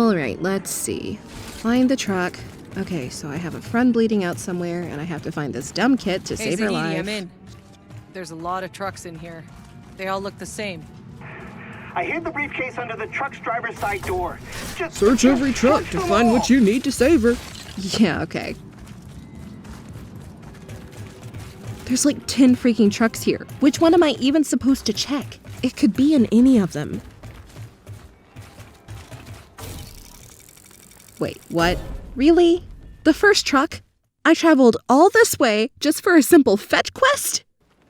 Alright, let's see. Find the truck. Okay, so I have a friend bleeding out somewhere, and I have to find this dumb kid to save her life. I'm in. There's a lot of trucks in here. They all look the same. I hid the briefcase under the truck's driver's side door. Search every truck to find what you need to save her. Yeah, okay. There's like 10 freaking trucks here. Which one am I even supposed to check? It could be in any of them. Wait, what? Really? The first truck? I traveled all this way just for a simple fetch quest?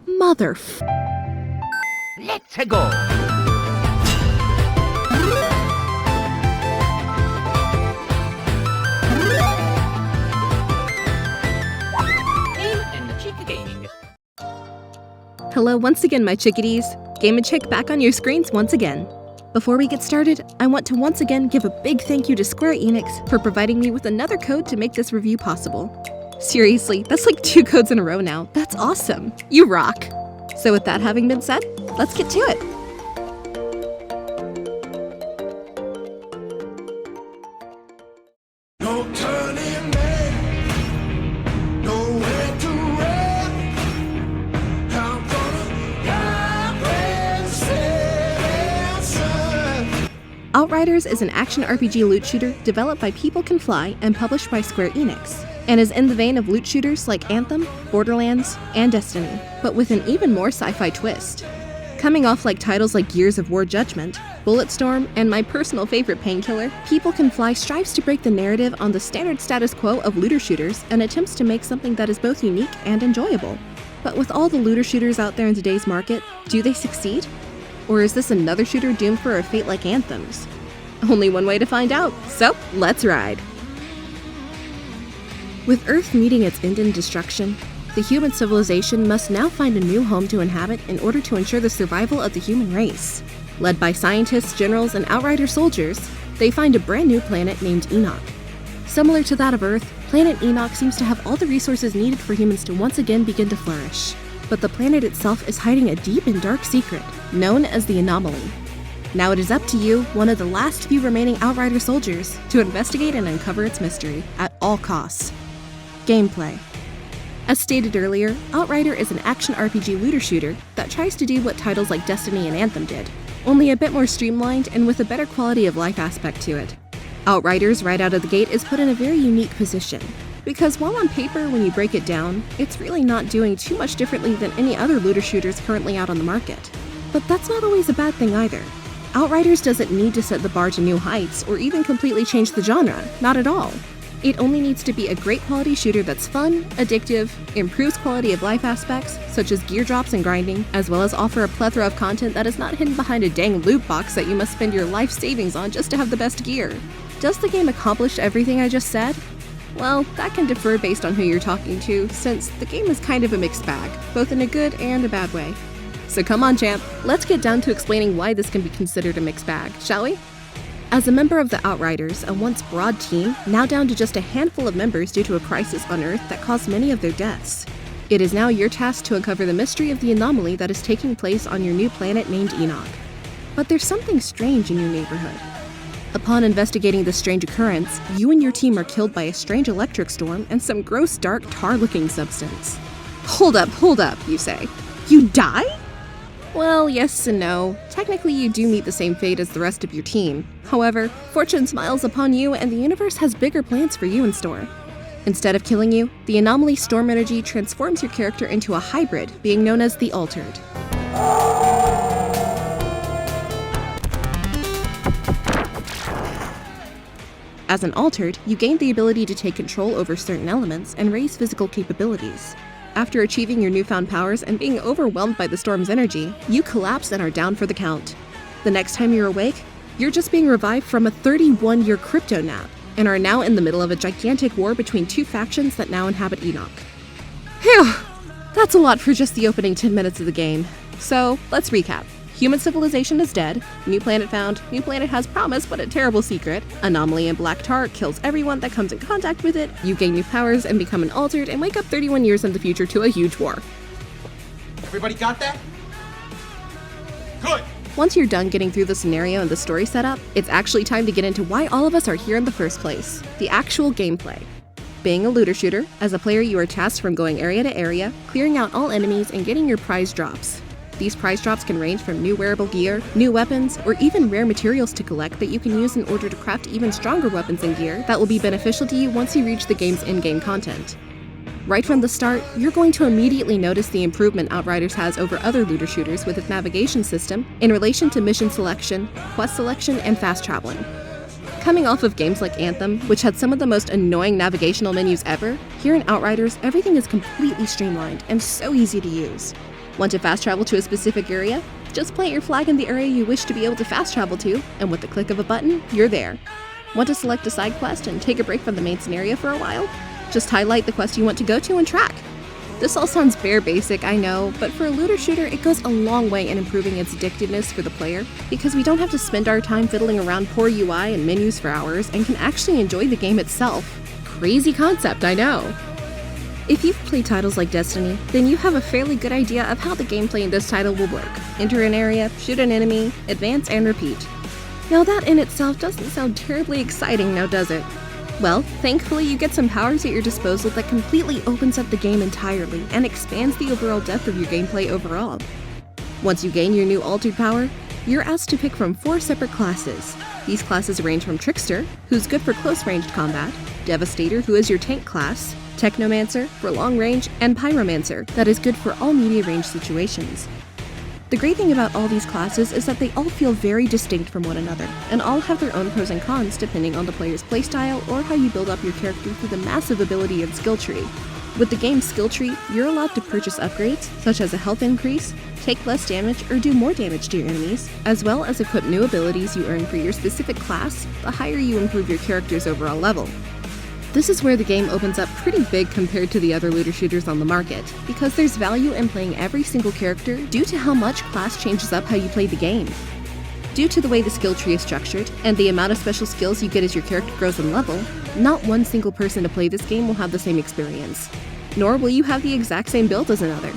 Let's go! GameNChick Gaming. Hello once again, my chickadees. GameNChick back on your screens once again. Before we get started, I want to once again give a big thank you to Square-Enix for providing me with another code to make this review possible. Seriously, that's like 2 codes in a row now. That's awesome. You rock. So with that having been said, let's get to it. No turning back, nowhere to run. I'm gonna die. Outriders is an action RPG loot shooter developed by People Can Fly and published by Square-Enix, and is in the vein of loot shooters like Anthem, Borderlands, and Destiny, but with an even more sci-fi twist. Coming off like titles like Gears of War Judgment, Bulletstorm, and my personal favorite, Painkiller, People Can Fly strives to break the narrative on the standard status quo of looter shooters and attempts to make something that is both unique and enjoyable. But with all the looter shooters out there in today's market, do they succeed? Or is this another shooter doomed for a fate like Anthem's? Only one way to find out, so let's ride! With Earth meeting its end in destruction, the human civilization must now find a new home to inhabit in order to ensure the survival of the human race. Led by scientists, generals, and Outrider soldiers, they find a brand new planet named Enoch. Similar to that of Earth, planet Enoch seems to have all the resources needed for humans to once again begin to flourish. But the planet itself is hiding a deep and dark secret, known as the Anomaly. Now it is up to you, one of the last few remaining Outrider soldiers, to investigate and uncover its mystery at all costs. Gameplay. As stated earlier, Outrider is an action RPG looter shooter that tries to do what titles like Destiny and Anthem did, only a bit more streamlined and with a better quality of life aspect to it. Outriders, right out of the gate, is put in a very unique position, because while on paper, when you break it down, it's really not doing too much differently than any other looter shooters currently out on the market. But that's not always a bad thing either. Outriders doesn't need to set the bar to new heights or even completely change the genre, not at all. It only needs to be a great quality shooter that's fun, addictive, improves quality of life aspects, such as gear drops and grinding, as well as offer a plethora of content that is not hidden behind a dang loot box that you must spend your life savings on just to have the best gear. Does the game accomplish everything I just said? Well, that can differ based on who you're talking to, since the game is kind of a mixed bag, both in a good and a bad way. So come on, champ, let's get down to explaining why this can be considered a mixed bag, shall we? As a member of the Outriders, a once broad team, now down to just a handful of members due to a crisis on Earth that caused many of their deaths, it is now your task to uncover the mystery of the anomaly that is taking place on your new planet named Enoch. But there's something strange in your neighborhood. Upon investigating this strange occurrence, you and your team are killed by a strange electric storm and some gross, dark, tar-looking substance. Hold up, you say. You die? Well, yes and no. Technically, you do meet the same fate as the rest of your team. However, fortune smiles upon you and the universe has bigger plans for you in store. Instead of killing you, the anomaly storm energy transforms your character into a hybrid, being known as the Altered. As an Altered, you gain the ability to take control over certain elements and raise physical capabilities. After achieving your newfound powers and being overwhelmed by the storm's energy, you collapse and are down for the count. The next time you're awake, you're just being revived from a 31-year crypto nap, and are now in the middle of a gigantic war between 2 factions that now inhabit Enoch. Phew! That's a lot for just the opening 10 minutes of the game. So, let's recap. Human civilization is dead, new planet found, new planet has promise but a terrible secret, anomaly and black tar kills everyone that comes in contact with it, you gain new powers and become an Altered and wake up 31 years in the future to a huge war. Everybody got that? Good! Once you're done getting through the scenario and the story setup, it's actually time to get into why all of us are here in the first place, the actual gameplay. Being a looter shooter, as a player you are tasked from going area to area, clearing out all enemies, and getting your prize drops. These prize drops can range from new wearable gear, new weapons, or even rare materials to collect that you can use in order to craft even stronger weapons and gear that will be beneficial to you once you reach the game's in-game content. Right from the start, you're going to immediately notice the improvement Outriders has over other looter shooters with its navigation system in relation to mission selection, quest selection, and fast traveling. Coming off of games like Anthem, which had some of the most annoying navigational menus ever, here in Outriders, everything is completely streamlined and so easy to use. Want to fast travel to a specific area? Just plant your flag in the area you wish to be able to fast travel to, and with the click of a button, you're there. Want to select a side quest and take a break from the main scenario for a while? Just highlight the quest you want to go to and track. This all sounds bare basic, I know, but for a looter shooter, it goes a long way in improving its addictiveness for the player, because we don't have to spend our time fiddling around poor UI and menus for hours and can actually enjoy the game itself. Crazy concept, I know. If you've played titles like Destiny, then you have a fairly good idea of how the gameplay in this title will work. Enter an area, shoot an enemy, advance, and repeat. Now that in itself doesn't sound terribly exciting now, does it? Well, thankfully you get some powers at your disposal that completely opens up the game entirely and expands the overall depth of your gameplay overall. Once you gain your new altered power, you're asked to pick from 4 separate classes. These classes range from Trickster, who's good for close-ranged combat, Devastator, who is your tank class, Technomancer for long range, and Pyromancer, that is good for all media range situations. The great thing about all these classes is that they all feel very distinct from one another, and all have their own pros and cons depending on the player's playstyle or how you build up your character through the massive ability and skill tree. With the game's skill tree, you're allowed to purchase upgrades, such as a health increase, take less damage or do more damage to your enemies, as well as equip new abilities you earn for your specific class the higher you improve your character's overall level. This is where the game opens up pretty big compared to the other looter shooters on the market, because there's value in playing every single character due to how much class changes up how you play the game. Due to the way the skill tree is structured, and the amount of special skills you get as your character grows in level, not one single person to play this game will have the same experience. Nor will you have the exact same build as another.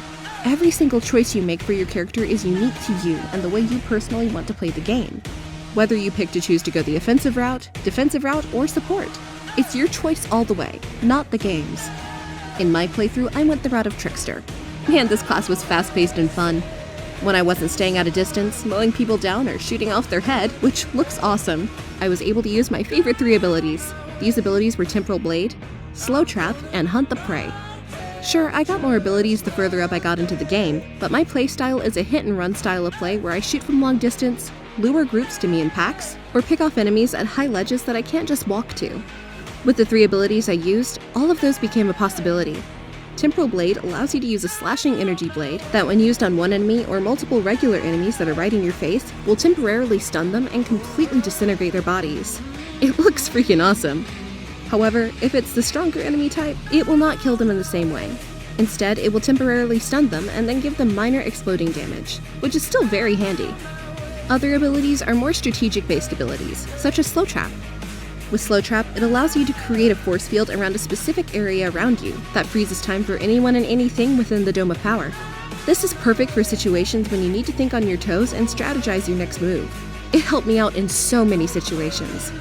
Every single choice you make for your character is unique to you and the way you personally want to play the game. Whether you pick to choose to go the offensive route, defensive route, or support, it's your choice all the way, not the game's. In my playthrough, I went the route of Trickster. Man, this class was fast-paced and fun. When I wasn't staying at a distance, mowing people down, or shooting off their head, which looks awesome, I was able to use my favorite 3 abilities. These abilities were Temporal Blade, Slow Trap, and Hunt the Prey. Sure, I got more abilities the further up I got into the game, but my playstyle is a hit-and-run style of play where I shoot from long distance, lure groups to me in packs, or pick off enemies at high ledges that I can't just walk to. With the 3 abilities I used, all of those became a possibility. Temporal Blade allows you to use a slashing energy blade that when used on one enemy or multiple regular enemies that are right in your face, will temporarily stun them and completely disintegrate their bodies. It looks freaking awesome. However, if it's the stronger enemy type, it will not kill them in the same way. Instead, it will temporarily stun them and then give them minor exploding damage, which is still very handy. Other abilities are more strategic-based abilities, such as Slow Trap. With Slow Trap, it allows you to create a force field around a specific area around you that freezes time for anyone and anything within the Dome of Power. This is perfect for situations when you need to think on your toes and strategize your next move. It helped me out in so many situations.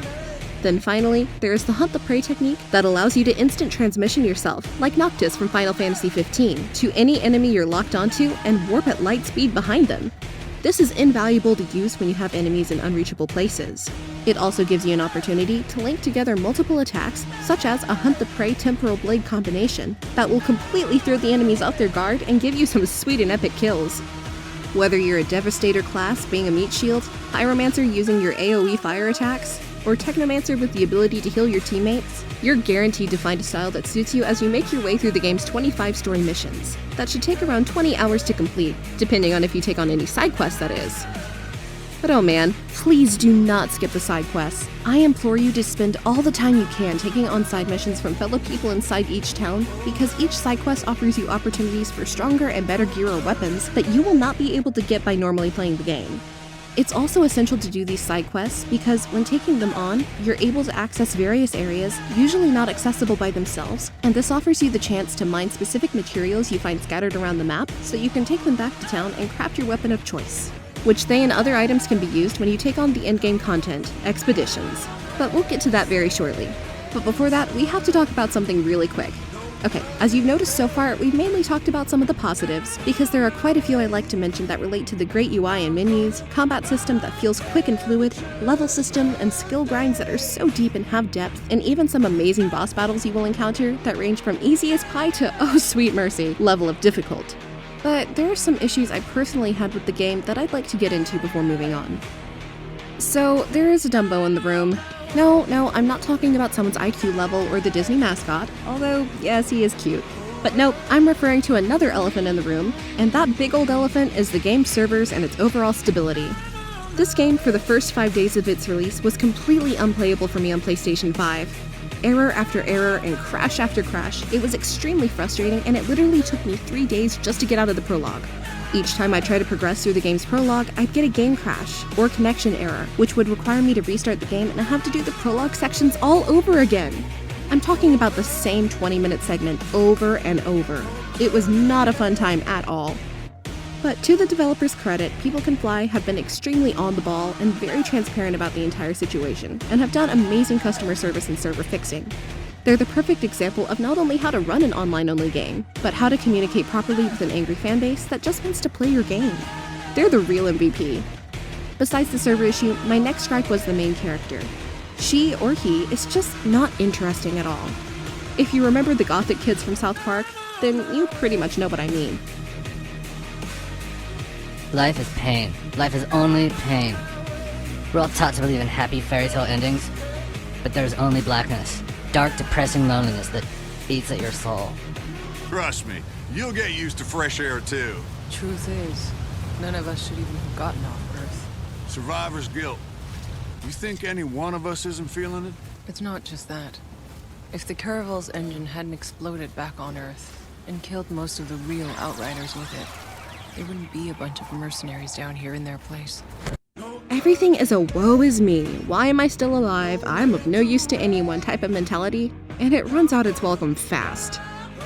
Then finally, there is the Hunt the Prey technique that allows you to instant transmission yourself, like Noctis from Final Fantasy XV, to any enemy you're locked onto and warp at light speed behind them. This is invaluable to use when you have enemies in unreachable places. It also gives you an opportunity to link together multiple attacks, such as a Hunt the Prey Temporal Blade combination, that will completely throw the enemies off their guard and give you some sweet and epic kills. Whether you're a Devastator class being a meat shield, Pyromancer using your AoE fire attacks, or Technomancer with the ability to heal your teammates, you're guaranteed to find a style that suits you as you make your way through the game's 25 story missions. That should take around 20 hours to complete, depending on if you take on any side quests, that is. But oh man, please do not skip the side quests. I implore you to spend all the time you can taking on side missions from fellow people inside each town, because each side quest offers you opportunities for stronger and better gear or weapons that you will not be able to get by normally playing the game. It's also essential to do these side quests because when taking them on, you're able to access various areas usually not accessible by themselves, and this offers you the chance to mine specific materials you find scattered around the map so you can take them back to town and craft your weapon of choice. which they and other items can be used when you take on the in-game content, expeditions. But we'll get to that very shortly. But before that, we have to talk about something really quick. Okay, as you've noticed so far, we've mainly talked about some of the positives, because there are quite a few I'd like to mention that relate to the great UI and menus, combat system that feels quick and fluid, level system, and skill grinds that are so deep and have depth, and even some amazing boss battles you will encounter that range from easy as pie to, oh sweet mercy, level of difficult. But there are some issues I personally had with the game that I'd like to get into before moving on. So, there is a Dumbo in the room. No, I'm not talking about someone's IQ level or the Disney mascot, although, yes, he is cute. But nope, I'm referring to another elephant in the room, and that big old elephant is the game's servers and its overall stability. This game, for the first 5 days of its release, was completely unplayable for me on PlayStation 5. Error after error and crash after crash, it was extremely frustrating, and it literally took me 3 days just to get out of the prologue. Each time I tried to progress through the game's prologue, I'd get a game crash, or connection error, which would require me to restart the game and have to do the prologue sections all over again. I'm talking about the same 20-minute segment over and over. It was not a fun time at all. But to the developers' credit, People Can Fly have been extremely on the ball and very transparent about the entire situation, and have done amazing customer service and server fixing. They're the perfect example of not only how to run an online-only game, but how to communicate properly with an angry fanbase that just wants to play your game. They're the real MVP. Besides the server issue, my next gripe was the main character. She, or he, is just not interesting at all. If you remember the gothic kids from South Park, then you pretty much know what I mean. Life is pain. Life is only pain. We're all taught to believe in happy fairy tale endings, but there's only blackness. Dark, depressing loneliness that eats at your soul. Trust me, you'll get used to fresh air too. Truth is, none of us should even have gotten off Earth. Survivor's guilt. You think any one of us isn't feeling it? It's not just that. If the Caravel's engine hadn't exploded back on Earth and killed most of the real Outriders with it, there wouldn't be a bunch of mercenaries down here in their place. Everything is a woe is me, why am I still alive, I'm of no use to anyone type of mentality, and it runs out its welcome fast.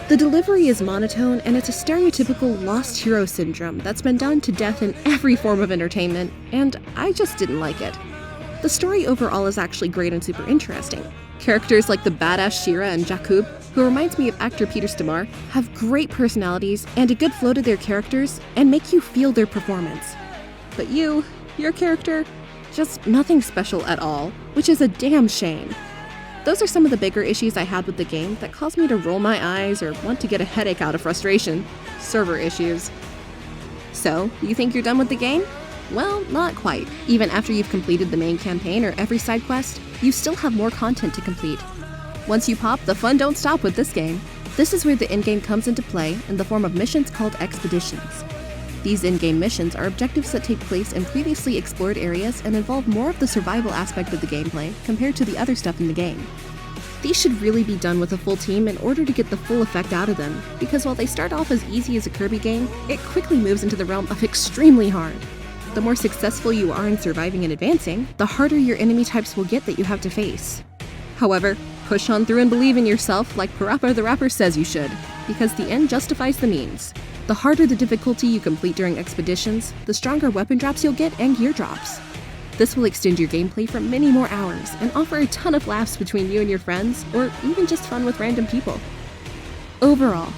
The delivery is monotone, and it's a stereotypical lost hero syndrome that's been done to death in every form of entertainment, and I just didn't like it. The story overall is actually great and super interesting. Characters like the badass Shira and Jakub, who reminds me of actor Peter Stormare, have great personalities and a good flow to their characters and make you feel their performance. But your character, just nothing special at all, which is a damn shame. Those are some of the bigger issues I had with the game that caused me to roll my eyes or want to get a headache out of frustration. Server issues. So, you think you're done with the game? Well, not quite. Even after you've completed the main campaign or every side quest, you still have more content to complete. Once you pop, the fun don't stop with this game. This is where the in-game comes into play in the form of missions called expeditions. These in-game missions are objectives that take place in previously explored areas and involve more of the survival aspect of the gameplay compared to the other stuff in the game. These should really be done with a full team in order to get the full effect out of them, because while they start off as easy as a Kirby game, it quickly moves into the realm of extremely hard. The more successful you are in surviving and advancing, the harder your enemy types will get that you have to face. However, push on through and believe in yourself like Parappa the Rapper says you should, because the end justifies the means. The harder the difficulty you complete during expeditions, the stronger weapon drops you'll get and gear drops. This will extend your gameplay for many more hours and offer a ton of laughs between you and your friends, or even just fun with random people. Overall,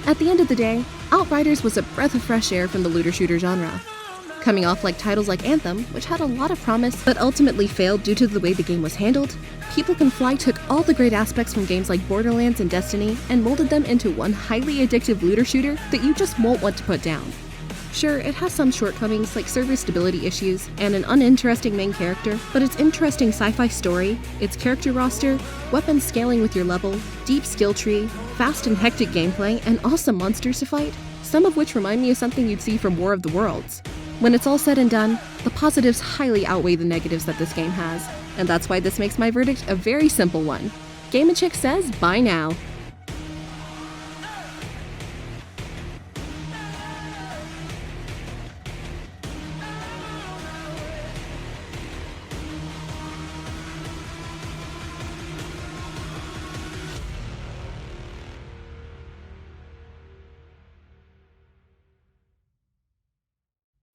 at the end of the day, Outriders was a breath of fresh air from the looter-shooter genre. Coming off like titles like Anthem, which had a lot of promise but ultimately failed due to the way the game was handled, People Can Fly took all the great aspects from games like Borderlands and Destiny and molded them into one highly addictive looter shooter that you just won't want to put down. Sure, it has some shortcomings like server stability issues and an uninteresting main character, but its interesting sci-fi story, its character roster, weapon scaling with your level, deep skill tree, fast and hectic gameplay, and awesome monsters to fight, some of which remind me of something you'd see from War of the Worlds. When it's all said and done, the positives highly outweigh the negatives that this game has, and that's why this makes my verdict a very simple one. GameNChick says bye now.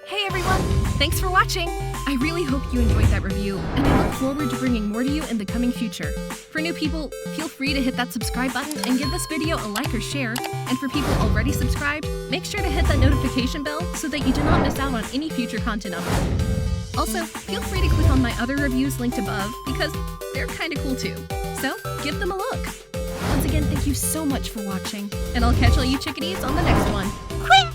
Hey everyone, Thanks for watching! I really hope you enjoyed that review, and I look forward to bringing more to you in the coming future. For new people, feel free to hit that subscribe button and give this video a like or share, and for people already subscribed, make sure to hit that notification bell so that you do not miss out on any future content upload. Also, feel free to click on my other reviews linked above, because they're kinda cool too. So, give them a look. Once again, thank you so much for watching, and I'll catch all you chickadees on the next one. Quack!